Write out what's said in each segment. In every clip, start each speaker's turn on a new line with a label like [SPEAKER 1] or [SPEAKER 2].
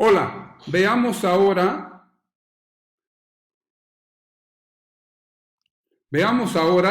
[SPEAKER 1] Hola, veamos ahora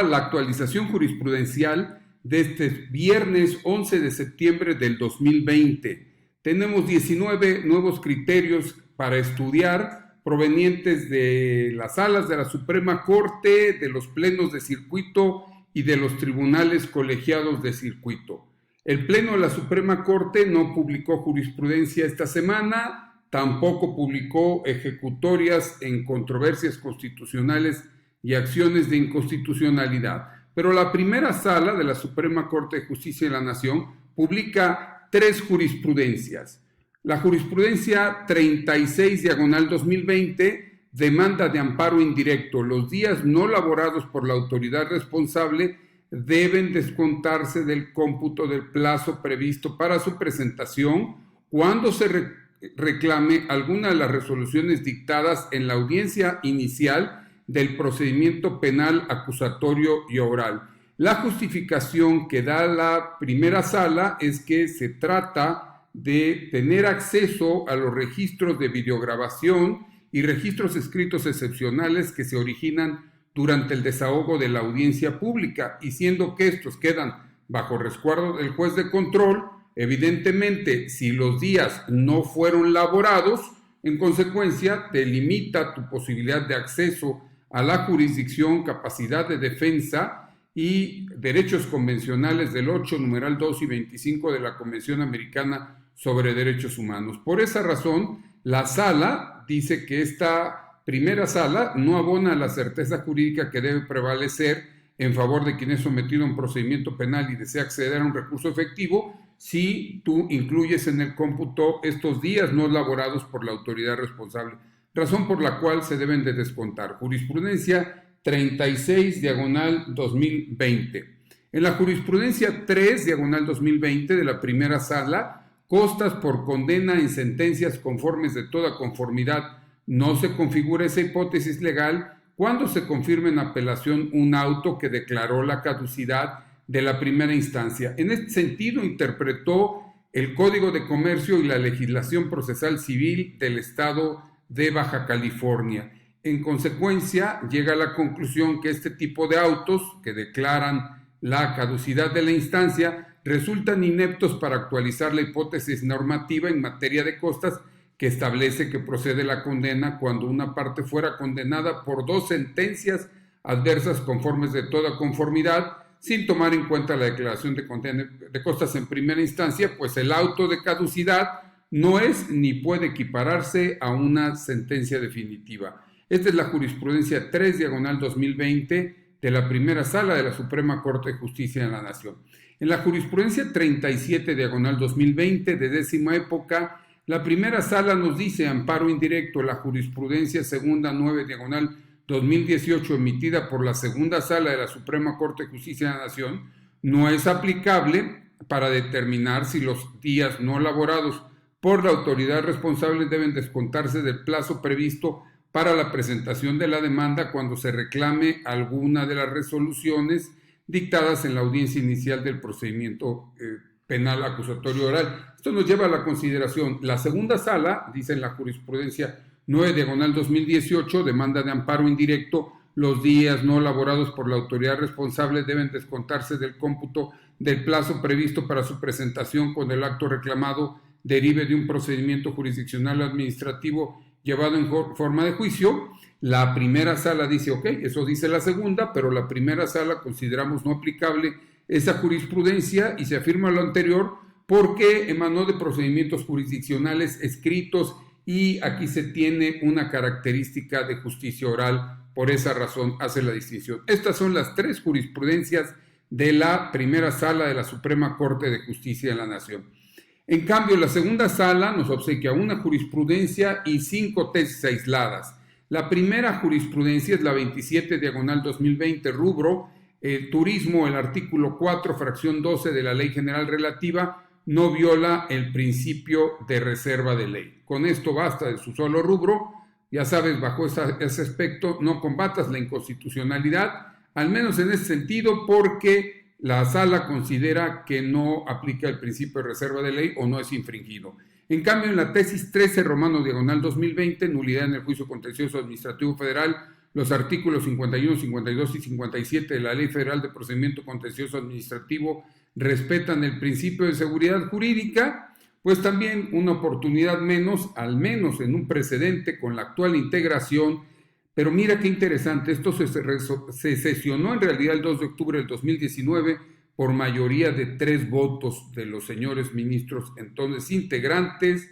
[SPEAKER 1] la actualización jurisprudencial de este viernes 11 de septiembre del 2020. Tenemos 19 nuevos criterios para estudiar provenientes de las salas de la Suprema Corte, de los plenos de circuito y de los tribunales colegiados de circuito. El Pleno de la Suprema Corte no publicó jurisprudencia esta semana, tampoco publicó ejecutorias en controversias constitucionales y acciones de inconstitucionalidad. Pero la primera sala de la Suprema Corte de Justicia de la Nación publica tres jurisprudencias. La jurisprudencia 36/2020, demanda de amparo indirecto. Los días no laborados por la autoridad responsable deben descontarse del cómputo del plazo previsto para su presentación cuando se reclame alguna de las resoluciones dictadas en la audiencia inicial del procedimiento penal acusatorio y oral. La justificación que da la primera sala es que se trata de tener acceso a los registros de videograbación y registros escritos excepcionales que se originan durante el desahogo de la audiencia pública, y siendo que estos quedan bajo resguardo del juez de control, evidentemente, si los días no fueron laborados, en consecuencia, te limita tu posibilidad de acceso a la jurisdicción, capacidad de defensa y derechos convencionales del 8, numeral 2 y 25 de la Convención Americana sobre Derechos Humanos. Por esa razón, la sala dice que esta primera sala no abona la certeza jurídica que debe prevalecer en favor de quien es sometido a un procedimiento penal y desea acceder a un recurso efectivo si tú incluyes en el cómputo estos días no laborados por la autoridad responsable, razón por la cual se deben de descontar. Jurisprudencia 36/2020. En la jurisprudencia 3/2020 de la primera sala, costas por condena en sentencias conformes de toda conformidad. No se configura esa hipótesis legal cuando se confirma en apelación un auto que declaró la caducidad de la primera instancia. En este sentido, interpretó el Código de Comercio y la legislación procesal civil del Estado de Baja California. En consecuencia, llega a la conclusión que este tipo de autos que declaran la caducidad de la instancia resultan ineptos para actualizar la hipótesis normativa en materia de costas que establece que procede la condena cuando una parte fuera condenada por dos sentencias adversas conformes de toda conformidad, sin tomar en cuenta la declaración de costas en primera instancia, pues el auto de caducidad no es ni puede equipararse a una sentencia definitiva. Esta es la jurisprudencia 3/2020 de la primera sala de la Suprema Corte de Justicia de la Nación. En la jurisprudencia 37/2020 de décima época, la primera sala nos dice: amparo indirecto. La jurisprudencia segunda 9/2018 emitida por la segunda sala de la Suprema Corte de Justicia de la Nación no es aplicable para determinar si los días no laborados por la autoridad responsable deben descontarse del plazo previsto para la presentación de la demanda cuando se reclame alguna de las resoluciones dictadas en la audiencia inicial del procedimiento penal acusatorio oral. Esto nos lleva a la consideración. La segunda sala, dice en la jurisprudencia 9/2018, demanda de amparo indirecto, los días no laborados por la autoridad responsable deben descontarse del cómputo del plazo previsto para su presentación cuando el acto reclamado derive de un procedimiento jurisdiccional administrativo llevado en forma de juicio. La primera sala dice, ok, eso dice la segunda, pero la primera sala consideramos no aplicable esa jurisprudencia y se afirma lo anterior porque emanó de procedimientos jurisdiccionales escritos y aquí se tiene una característica de justicia oral. Por esa razón hace la distinción. Estas son las tres jurisprudencias de la primera sala de la Suprema Corte de Justicia de la Nación. En cambio, la segunda sala nos obsequia una jurisprudencia y 5 tesis aisladas. La primera jurisprudencia es la 27/2020, rubro turismo. El artículo 4, fracción 12 de la Ley General Relativa no viola el principio de reserva de ley. Con esto basta de su solo rubro. Ya sabes, bajo ese aspecto no combatas la inconstitucionalidad, al menos en ese sentido, porque la sala considera que no aplica el principio de reserva de ley o no es infringido. En cambio, en la tesis 13 romano diagonal 2020, nulidad en el juicio contencioso administrativo federal, los artículos 51, 52 y 57 de la Ley Federal de Procedimiento Contencioso Administrativo respetan el principio de seguridad jurídica, pues también una oportunidad menos, al menos en un precedente con la actual integración. Pero mira qué interesante, esto se sesionó en realidad el 2 de octubre del 2019 por mayoría de 3 votos de los señores ministros entonces integrantes,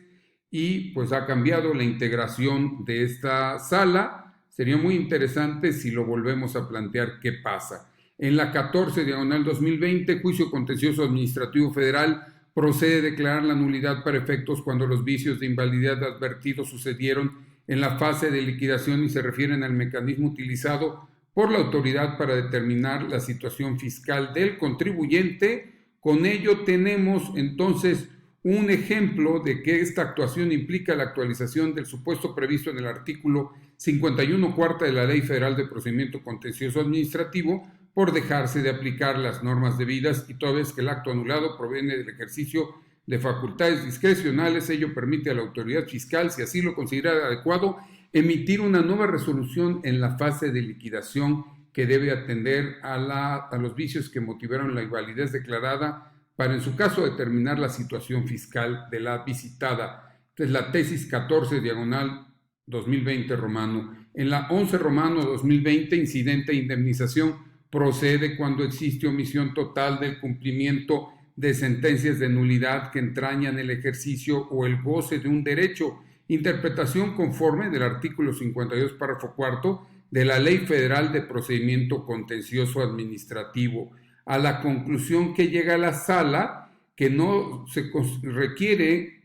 [SPEAKER 1] y pues ha cambiado la integración de esta sala. Sería muy interesante si lo volvemos a plantear qué pasa. En la 14 diagonal 2020, juicio contencioso administrativo federal, procede a declarar la nulidad para efectos cuando los vicios de invalidez advertidos sucedieron en la fase de liquidación y se refieren al mecanismo utilizado por la autoridad para determinar la situación fiscal del contribuyente. Con ello tenemos entonces un ejemplo de que esta actuación implica la actualización del supuesto previsto en el artículo 51 cuarta de la Ley Federal de Procedimiento Contencioso Administrativo por dejarse de aplicar las normas debidas, y toda vez que el acto anulado proviene del ejercicio de facultades discrecionales, ello permite a la autoridad fiscal, si así lo considera adecuado, emitir una nueva resolución en la fase de liquidación que debe atender a los vicios que motivaron la invalidez declarada para, en su caso, determinar la situación fiscal de la visitada. Esta es la tesis 14 diagonal 2020 romano. En la 11 romano 2020, incidente e indemnización, procede cuando existe omisión total del cumplimiento de sentencias de nulidad que entrañan el ejercicio o el goce de un derecho. Interpretación conforme del artículo 52, párrafo cuarto de la Ley Federal de Procedimiento Contencioso Administrativo. A la conclusión que llega la sala, que no se requiere,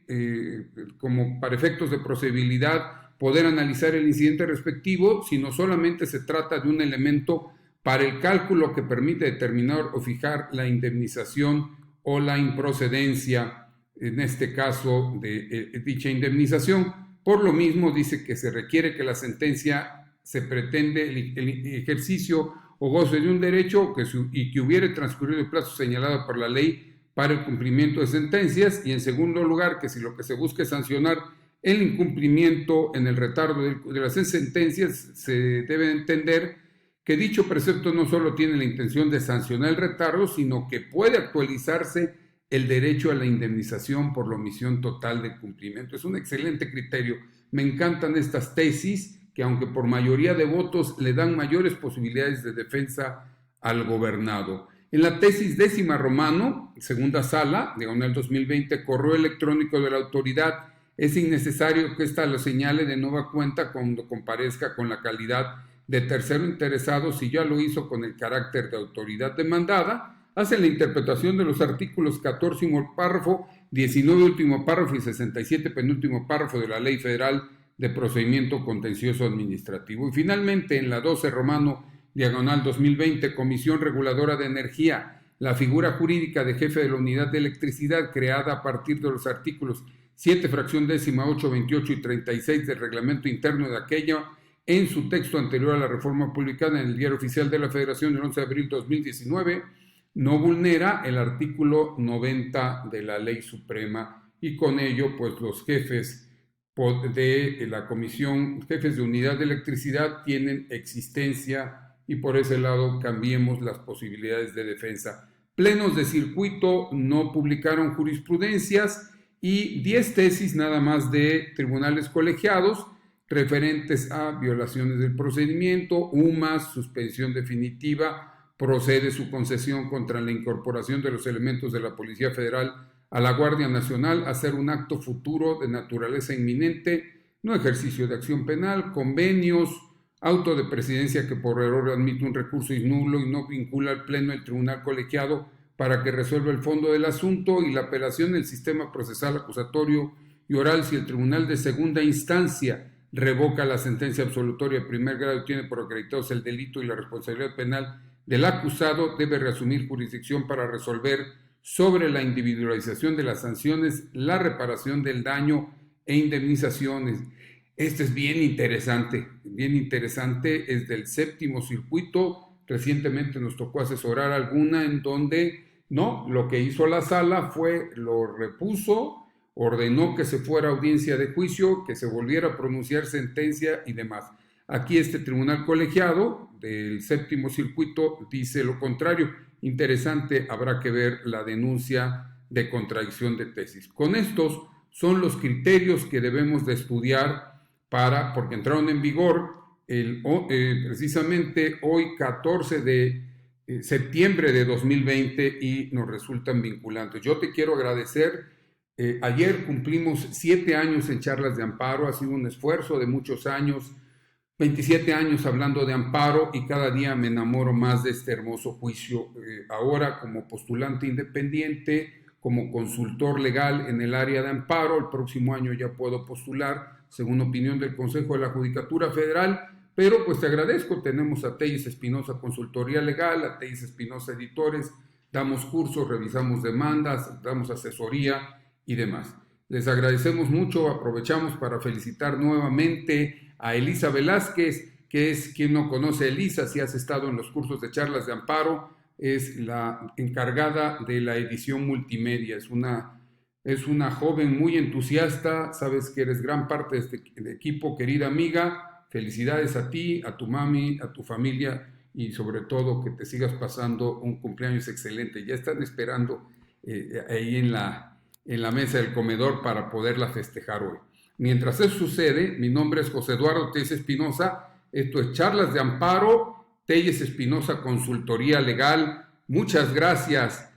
[SPEAKER 1] como para efectos de procedibilidad, poder analizar el incidente respectivo, sino solamente se trata de un elemento para el cálculo que permite determinar o fijar la indemnización o la improcedencia, en este caso de dicha indemnización. Por lo mismo dice que se requiere que la sentencia se pretende el ejercicio o goce de un derecho y que hubiere transcurrido el plazo señalado por la ley para el cumplimiento de sentencias, y en segundo lugar que si lo que se busca es sancionar el incumplimiento en el retardo de las sentencias, se debe entender que dicho precepto no solo tiene la intención de sancionar el retardo, sino que puede actualizarse el derecho a la indemnización por la omisión total de cumplimiento. Es un excelente criterio. Me encantan estas tesis que, aunque por mayoría de votos, le dan mayores posibilidades de defensa al gobernado. En la tesis 10 romano, segunda sala, diagonal 2020, correo electrónico de la autoridad, es innecesario que ésta lo señale de nueva cuenta cuando comparezca con la calidad de tercero interesado si ya lo hizo con el carácter de autoridad demandada. Hace la interpretación de los artículos 14 último párrafo, 19 último párrafo y 67 penúltimo párrafo de la Ley Federal de Procedimiento Contencioso Administrativo. Y finalmente, en la 12 romano diagonal 2020, Comisión Reguladora de Energía, la figura jurídica de jefe de la unidad de electricidad creada a partir de los artículos 7, fracción décima, 8, 28 y 36 del reglamento interno de aquella, en su texto anterior a la reforma publicada en el Diario Oficial de la Federación del 11 de abril de 2019, no vulnera el artículo 90 de la Ley Suprema, y con ello, pues los jefes de la comisión, jefes de unidad de electricidad, tienen existencia, y por ese lado cambiemos las posibilidades de defensa. Plenos de circuito no publicaron jurisprudencias y 10 tesis nada más de tribunales colegiados referentes a violaciones del procedimiento, UMAS, suspensión definitiva, procede su concesión contra la incorporación de los elementos de la Policía Federal a la Guardia Nacional, hacer un acto futuro de naturaleza inminente, no ejercicio de acción penal, convenios, auto de presidencia que por error admite un recurso es nulo y no vincula al Pleno del Tribunal Colegiado para que resuelva el fondo del asunto, y la apelación del sistema procesal acusatorio y oral si el Tribunal de Segunda Instancia revoca la sentencia absolutoria de primer grado y tiene por acreditados el delito y la responsabilidad penal del acusado, debe reasumir jurisdicción para resolver sobre la individualización de las sanciones, la reparación del daño e indemnizaciones. Este es bien interesante, es del séptimo circuito. Recientemente nos tocó asesorar alguna en donde no, lo que hizo la sala fue lo repuso ordenó que se fuera a audiencia de juicio, que se volviera a pronunciar sentencia y demás. Aquí este tribunal colegiado del séptimo circuito dice lo contrario. Interesante, habrá que ver la denuncia de contradicción de tesis. Con estos son los criterios que debemos de estudiar porque entraron en vigor precisamente hoy 14 de septiembre de 2020 y nos resultan vinculantes. Yo te quiero agradecer. Ayer cumplimos 7 años en charlas de amparo, ha sido un esfuerzo de muchos años, 27 años hablando de amparo y cada día me enamoro más de este hermoso juicio. Ahora como postulante independiente, como consultor legal en el área de amparo, el próximo año ya puedo postular, según opinión del Consejo de la Judicatura Federal, pero pues te agradezco, tenemos a Telles Espinosa Consultoría Legal, a Telles Espinosa Editores, damos cursos, revisamos demandas, damos asesoría y demás. Les agradecemos mucho, aprovechamos para felicitar nuevamente a Elisa Velázquez, que es quien no conoce a Elisa, si has estado en los cursos de charlas de amparo, es la encargada de la edición multimedia, es una joven muy entusiasta, sabes que eres gran parte de este equipo, querida amiga, felicidades a ti, a tu mami, a tu familia y sobre todo que te sigas pasando un cumpleaños excelente. Ya están esperando ahí en la mesa del comedor para poderla festejar hoy. Mientras eso sucede, mi nombre es José Eduardo Telles Espinosa, esto es Charlas de Amparo, Telles Espinosa Consultoría Legal. Muchas gracias.